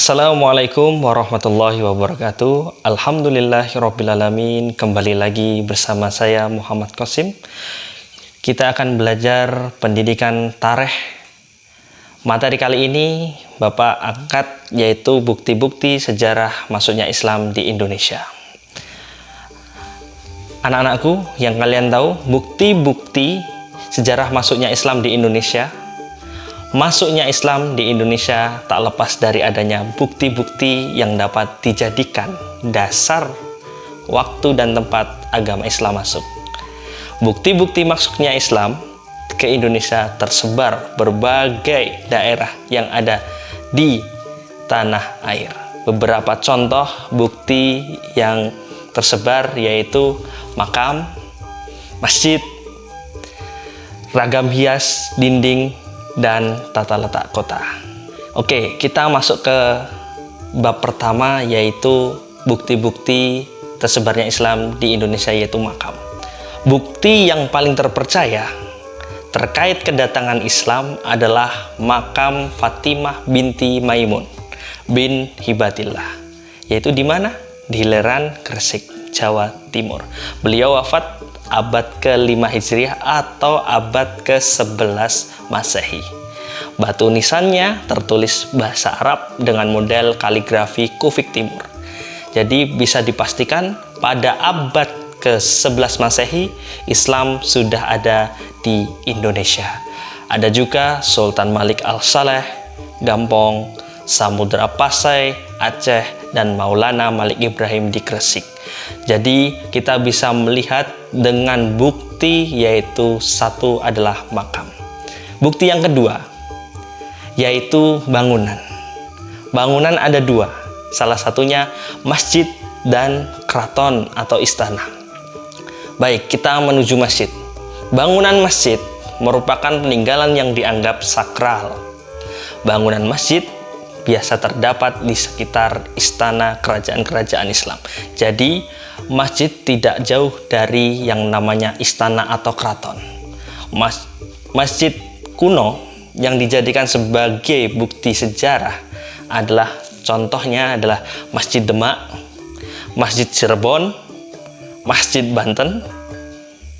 Assalamualaikum warahmatullahi wabarakatuh. Alhamdulillahirrabbilalamin. Kembali lagi bersama saya Muhammad Qasim. Kita akan belajar pendidikan tarikh. Materi kali ini Bapak angkat yaitu bukti-bukti sejarah masuknya Islam di Indonesia. Anak-anakku, yang kalian tahu, bukti-bukti sejarah masuknya Islam di Indonesia. Masuknya Islam di Indonesia tak lepas dari adanya bukti-bukti yang dapat dijadikan dasar waktu dan tempat agama Islam masuk. Bukti-bukti masuknya Islam ke Indonesia tersebar berbagai daerah yang ada di tanah air. Beberapa contoh bukti yang tersebar yaitu makam, masjid, ragam hias dinding, dan tata letak kota. Oke, kita masuk ke bab pertama yaitu bukti-bukti tersebarnya Islam di Indonesia yaitu makam. Bukti yang paling terpercaya terkait kedatangan Islam adalah makam Fatimah binti Maimun bin Hibatillah, yaitu di mana? Di Leran, Gresik, Jawa Timur. Beliau wafat abad ke-5 Hijriah atau abad ke-11 Masehi. Batu nisannya tertulis bahasa Arab dengan model kaligrafi Kufik Timur. Jadi bisa dipastikan pada abad ke-11 Masehi Islam sudah ada di Indonesia. Ada juga Sultan Malik Al-Saleh, Gampong, Samudra Pasai, Aceh, dan Maulana Malik Ibrahim di Gresik. Jadi kita bisa melihat dengan bukti yaitu satu adalah makam. Bukti yang kedua yaitu bangunan. Bangunan ada dua, salah satunya masjid dan keraton atau istana. Baik, kita menuju masjid. Bangunan masjid merupakan peninggalan yang dianggap sakral. Bangunan masjid biasa terdapat di sekitar istana kerajaan-kerajaan Islam. Jadi masjid tidak jauh dari yang namanya istana atau keraton. Masjid kuno yang dijadikan sebagai bukti sejarah adalah contohnya adalah Masjid Demak, Masjid Cirebon, Masjid Banten,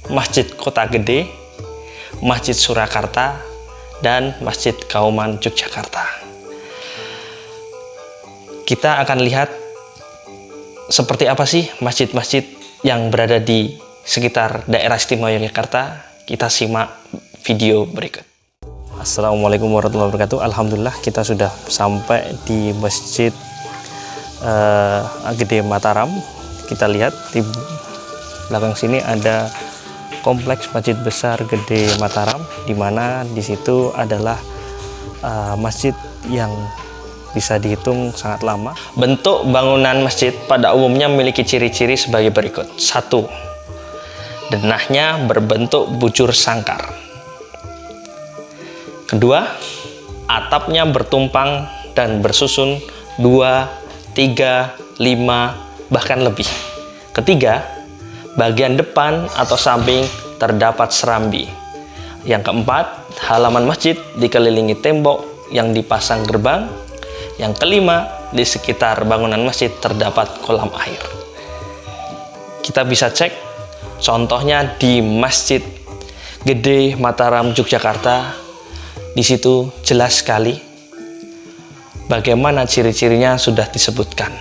Masjid Kota Gede, Masjid Surakarta, dan Masjid Kauman Yogyakarta. Kita akan lihat seperti apa sih masjid-masjid yang berada di sekitar daerah istimewa Yogyakarta. Kita simak video berikut. Assalamualaikum warahmatullahi wabarakatuh. Alhamdulillah kita sudah sampai di Masjid Gede Mataram. Kita lihat di belakang sini ada kompleks Masjid Besar Gede Mataram, di mana di situ adalah masjid yang bisa dihitung sangat lama. Bentuk bangunan masjid pada umumnya memiliki ciri-ciri sebagai berikut. 1. Denahnya berbentuk bujur sangkar. 2. Atapnya bertumpang dan bersusun 2, 3, 5, bahkan lebih. 3. Bagian depan atau samping terdapat serambi. Yang 4. Halaman masjid dikelilingi tembok yang dipasang gerbang. Yang 5, di sekitar bangunan masjid terdapat kolam air. Kita bisa cek contohnya di Masjid Gede Mataram Yogyakarta. Di situ jelas sekali bagaimana ciri-cirinya sudah disebutkan.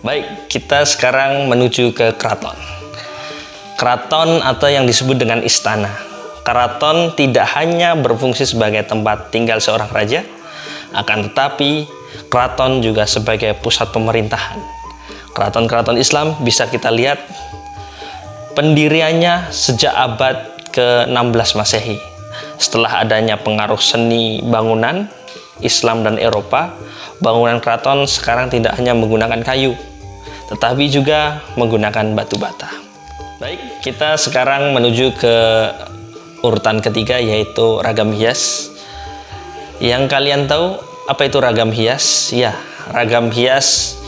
Baik, kita sekarang menuju ke keraton. Keraton atau yang disebut dengan istana. Keraton tidak hanya berfungsi sebagai tempat tinggal seorang raja, akan tetapi keraton juga sebagai pusat pemerintahan. Keraton-keraton Islam bisa kita lihat pendiriannya sejak abad ke-16 Masehi. Setelah adanya pengaruh seni bangunan Islam dan Eropa, bangunan keraton sekarang tidak hanya menggunakan kayu, tetapi juga menggunakan batu bata. Baik, kita sekarang menuju ke urutan ketiga yaitu ragam hias. Yang kalian tahu apa itu ragam hias? Ya, ragam hias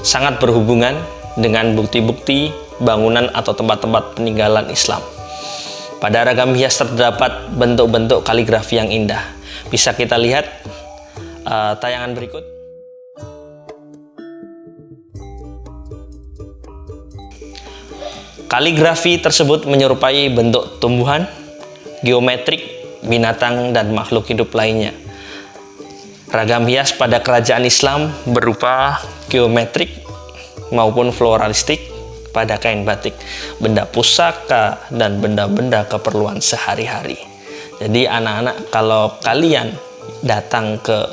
sangat berhubungan dengan bukti-bukti bangunan atau tempat-tempat peninggalan Islam. Pada ragam hias terdapat bentuk-bentuk kaligrafi yang indah. Bisa kita lihat tayangan berikut. Kaligrafi tersebut menyerupai bentuk tumbuhan, geometrik, binatang, dan makhluk hidup lainnya. Ragam hias pada kerajaan Islam berupa geometrik maupun floralistik pada kain batik, benda pusaka, dan benda-benda keperluan sehari-hari. Jadi anak-anak, kalau kalian datang ke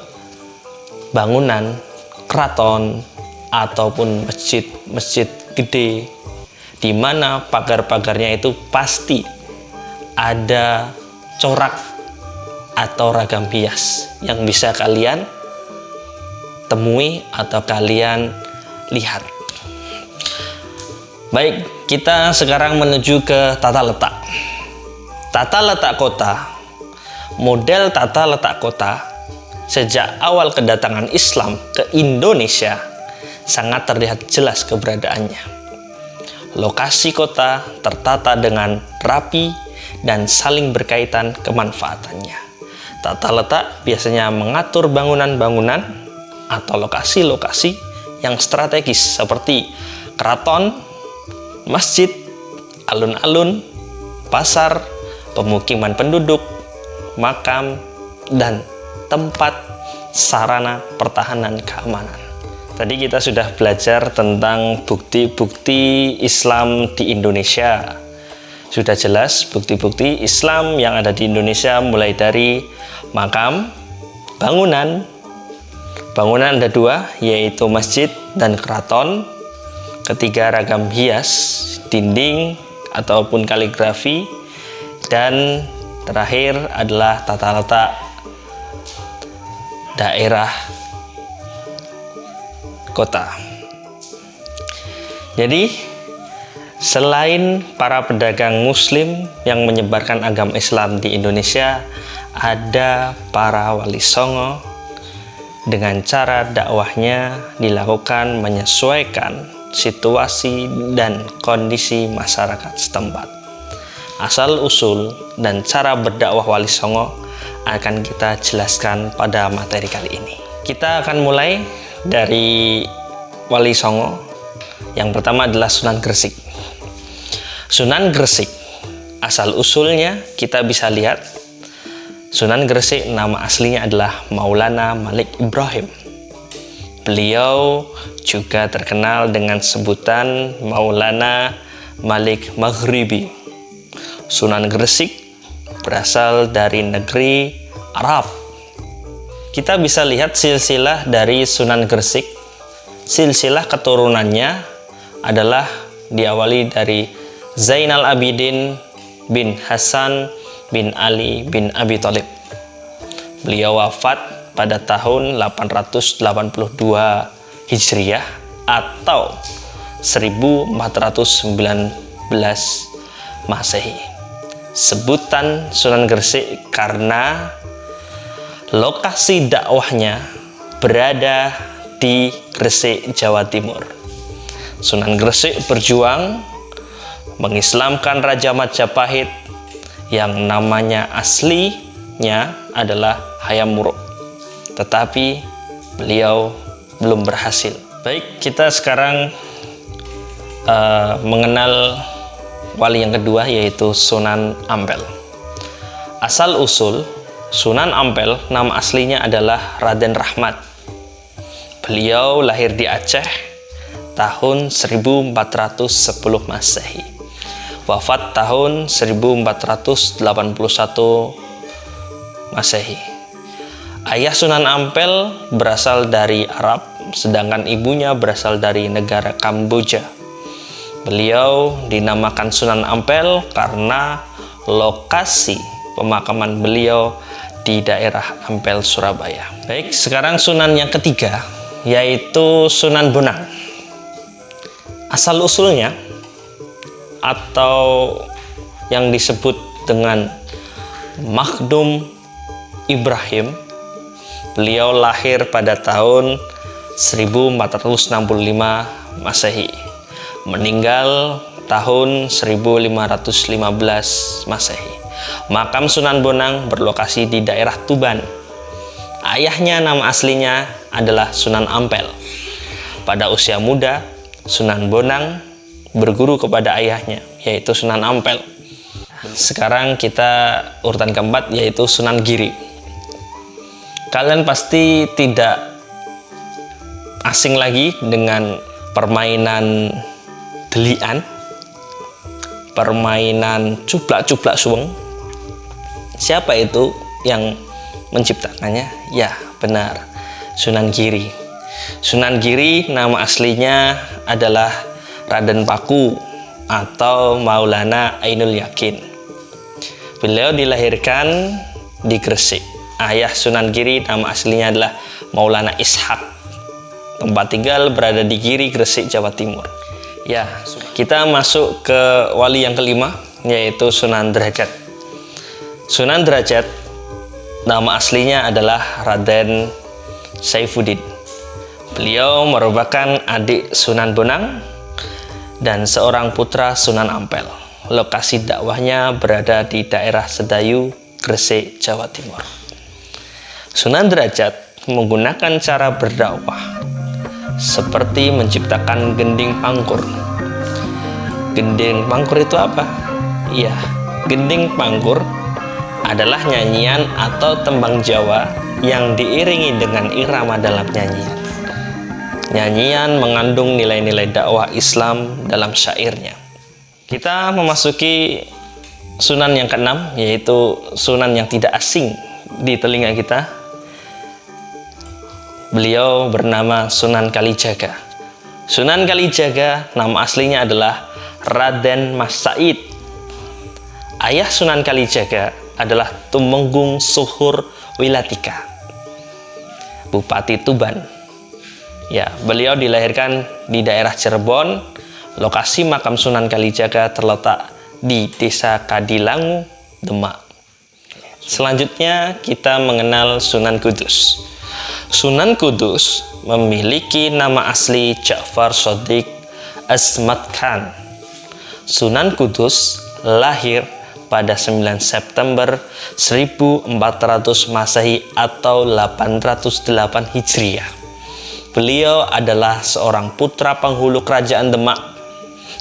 bangunan keraton ataupun masjid gede, di mana pagar-pagarnya itu pasti ada corak atau ragam hias yang bisa kalian temui atau kalian lihat. Baik, kita sekarang menuju ke tata letak. Tata letak kota. Model tata letak kota sejak awal kedatangan Islam ke Indonesia sangat terlihat jelas keberadaannya. Lokasi kota tertata dengan rapi dan saling berkaitan kemanfaatannya. Tata letak biasanya mengatur bangunan-bangunan atau lokasi-lokasi yang strategis seperti keraton, masjid, alun-alun, pasar, pemukiman penduduk, makam, dan tempat sarana pertahanan keamanan. Tadi kita sudah belajar tentang bukti-bukti Islam di Indonesia. Sudah jelas bukti-bukti Islam yang ada di Indonesia, mulai dari makam, bangunan ada dua, yaitu masjid dan keraton. Ketiga, ragam hias, dinding ataupun kaligrafi. Dan terakhir adalah tata letak daerah kota. Jadi selain para pedagang muslim yang menyebarkan agama Islam di Indonesia, ada para wali songo dengan cara dakwahnya dilakukan menyesuaikan situasi dan kondisi masyarakat setempat. Asal usul dan cara berdakwah wali songo akan kita jelaskan pada materi kali ini. Kita akan mulai dari wali songo. Yang pertama adalah Sunan Gresik. Sunan Gresik, asal usulnya kita bisa lihat, Sunan Gresik nama aslinya adalah Maulana Malik Ibrahim. Beliau juga terkenal dengan sebutan Maulana Malik Maghribi. Sunan Gresik berasal dari negeri Arab. Kita bisa lihat silsilah dari Sunan Gresik. Silsilah keturunannya adalah diawali dari Zainal Abidin bin Hasan bin Ali bin Abi Thalib. Beliau wafat pada tahun 882 Hijriah atau 1419 Masehi. Sebutan Sunan Gresik karena lokasi dakwahnya berada di Gresik, Jawa Timur. Sunan Gresik berjuang mengislamkan Raja Majapahit yang namanya aslinya adalah Hayam Wuruk, tetapi beliau belum berhasil. Baik, kita sekarang mengenal wali yang kedua, yaitu Sunan Ampel. Asal usul Sunan Ampel nama aslinya adalah Raden Rahmat. Beliau lahir di Aceh tahun 1410 Masehi. Wafat tahun 1481 Masehi. Ayah Sunan Ampel berasal dari Arab, sedangkan ibunya berasal dari negara Kamboja. Beliau dinamakan Sunan Ampel karena lokasi pemakaman beliau di daerah Ampel, Surabaya. Baik, sekarang Sunan yang ketiga, yaitu Sunan Bonang. Asal usulnya atau yang disebut dengan Makhdum Ibrahim, beliau lahir pada tahun 1465 Masehi, meninggal tahun 1515 Masehi. Makam Sunan Bonang berlokasi di daerah Tuban. Ayahnya nama aslinya adalah Sunan Ampel. Pada usia muda, Sunan Bonang berguru kepada ayahnya, yaitu Sunan Ampel. Sekarang kita urutan keempat, yaitu Sunan Giri. Kalian pasti tidak asing lagi dengan permainan delian, permainan cuplak-cuplak suweng. Siapa itu yang menciptakannya? Ya, benar, Sunan Giri. Sunan Giri nama aslinya adalah Raden Paku atau Maulana Ainul Yakin. Beliau dilahirkan di Gresik. Ayah Sunan Giri nama aslinya adalah Maulana Ishak. Tempat tinggal berada di Giri, Gresik, Jawa Timur. Ya, kita masuk ke wali yang kelima, yaitu Sunan Derajat. Sunan Derajat nama aslinya adalah Raden Saifuddin. Beliau merupakan adik Sunan Bonang dan seorang putra Sunan Ampel. Lokasi dakwahnya berada di daerah Sedayu, Gresik, Jawa Timur. Sunan Derajat menggunakan cara berdakwah seperti menciptakan gending pangkur. Gending pangkur itu apa? Iya, gending pangkur adalah nyanyian atau tembang Jawa yang diiringi dengan irama dalam nyanyian. Nyanyian mengandung nilai-nilai dakwah Islam dalam syairnya. Kita memasuki sunan yang keenam, yaitu sunan yang tidak asing di telinga kita. Beliau bernama Sunan Kalijaga. Sunan Kalijaga nama aslinya adalah Raden Mas Said. Ayah Sunan Kalijaga adalah Tumenggung Suhur Wilatika, Bupati Tuban. Ya, beliau dilahirkan di daerah Cirebon. Lokasi makam Sunan Kalijaga terletak di Desa Kadilangu, Demak. Selanjutnya kita mengenal Sunan Kudus. Sunan Kudus memiliki nama asli Ja'far Shodiq Asmat Khan. Sunan Kudus lahir pada 9 September 1400 Masehi atau 808 Hijriah. Beliau adalah seorang putra penghulu kerajaan Demak.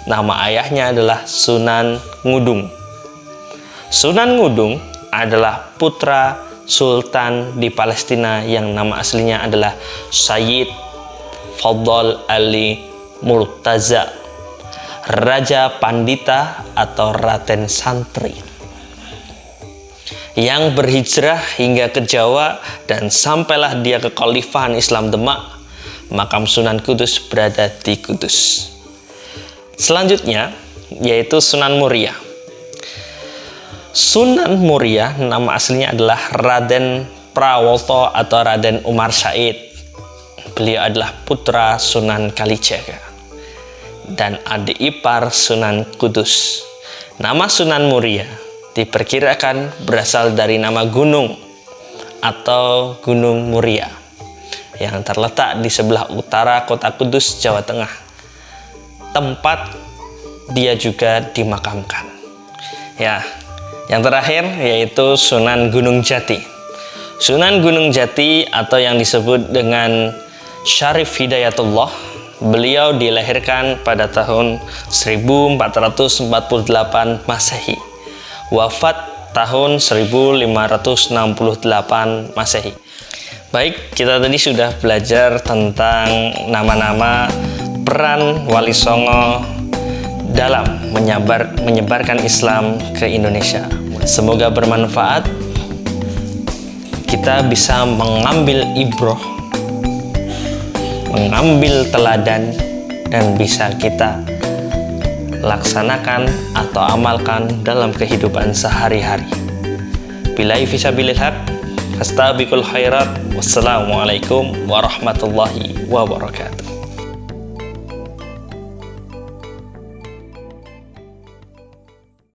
Nama ayahnya adalah Sunan Ngudung. Sunan Ngudung adalah putra sultan di Palestina yang nama aslinya adalah Sayyid Fadl Ali Murtaza, Raja Pandita atau Raden Santri, yang berhijrah hingga ke Jawa dan sampailah dia ke Kekhalifahan Islam Demak. Makam Sunan Kudus berada di Kudus. Selanjutnya yaitu Sunan Muria. Sunan Muria nama aslinya adalah Raden Prawoto atau Raden Umar Said. Beliau adalah putra Sunan Kalijaga dan adik ipar Sunan Kudus. Nama Sunan Muria diperkirakan berasal dari nama gunung atau Gunung Muria yang terletak di sebelah utara kota Kudus, Jawa Tengah, tempat dia juga dimakamkan. Ya, yang terakhir yaitu Sunan Gunung Jati. Sunan Gunung Jati atau yang disebut dengan Syarif Hidayatullah, beliau dilahirkan pada tahun 1448 Masehi, wafat tahun 1568 Masehi. Baik, kita tadi sudah belajar tentang nama-nama peran Wali Songo dalam menyebarkan Islam ke Indonesia. Semoga bermanfaat. Kita bisa mengambil ibroh, mengambil teladan, dan bisa kita laksanakan atau amalkan dalam kehidupan sehari-hari. Billahi fisabilil haq, fastabiqul khairat. Wassalamualaikum warahmatullahi wabarakatuh.